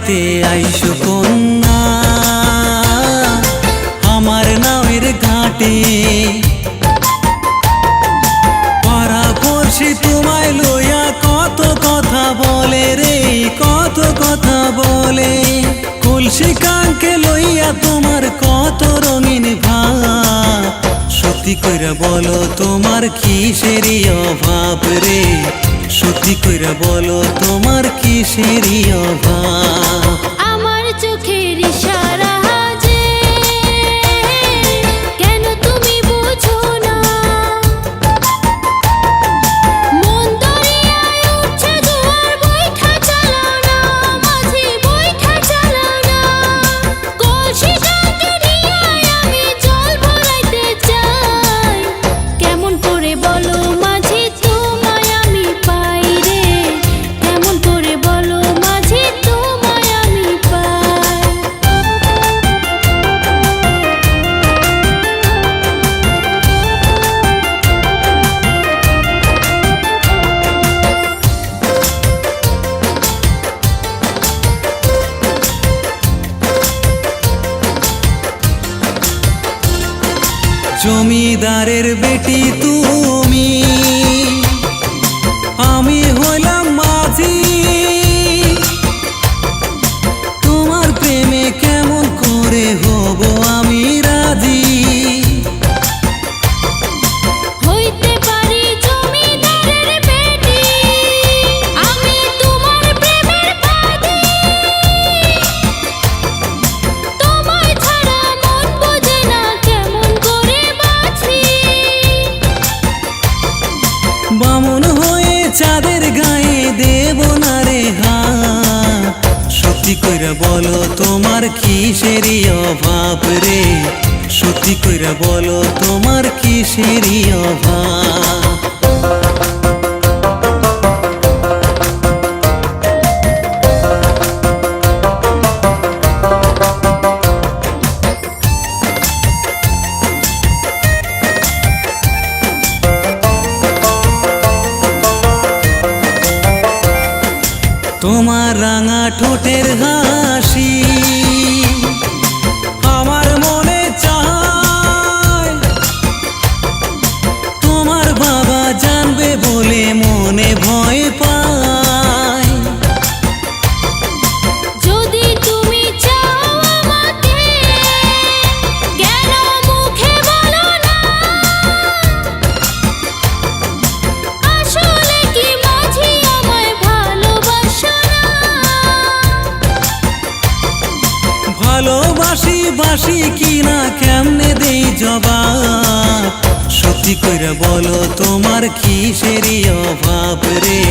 বাড়িতে আইসো কন্যা আমার নামের ঘাটে পাড়া পড়শি তোমায় লইয়া কত কথা বলে রে, কত কথা বলে। কলসি কাঙ্কে লইয়া তোমার কত রঙিন ভাব, সত্যি কইরা বলো তোমার কিসেরই অভাব রে, সত্যি কইরা বলো তোমার কিসেরই অভাব। আমার চোখের ইশারা যে কেন তুমি বুঝো না, মন দরিয়ায় উঠছে জোয়ার বৈঠা চালাও না, মাঝি বৈঠা চালাও না। কলসি কাঙ্কে নিয়ে আমি জল ভরাইতে চাই, কেমন করে বলো মাঝি তোমায় আমি পাই রে, কেমন করে বলো মাঝি তোমায় আমি পাই। জমিদারের বেটি তুমি, আমি হইলাম মাঝি, তোমার প্রেমে কেমন করে হব আমি রাজি। হইতে পারি জমিদারের বেটি, আমি তোমার প্রেমের বাদী, তোমায় ছাড়া মন বোঝে না কেমন করে বাঁচি। বামন হয়ে চাঁদের গায়ে দেব না রে হাত, সত্যি কইরা বলো তোমার কিসেরই অভাব রে, সত্যি কইরা বলো তোমার কিসেরই অভাব। তোমার রাঙা ঠোঁটের হাসি আমার মনে চায়, তোমার বাবা জানবে বলে মনে ভয় পায়। যদি তুমি চাও আমাকে কেন মুখে বলো না, আসলে কি মাঝি আমায় ভালোবাসো না। ভালোবাসি বাসি কিনা কেমনে দেই জবাব, সত্যি কইরা বলো তোমার কিসেরই অভাব রে,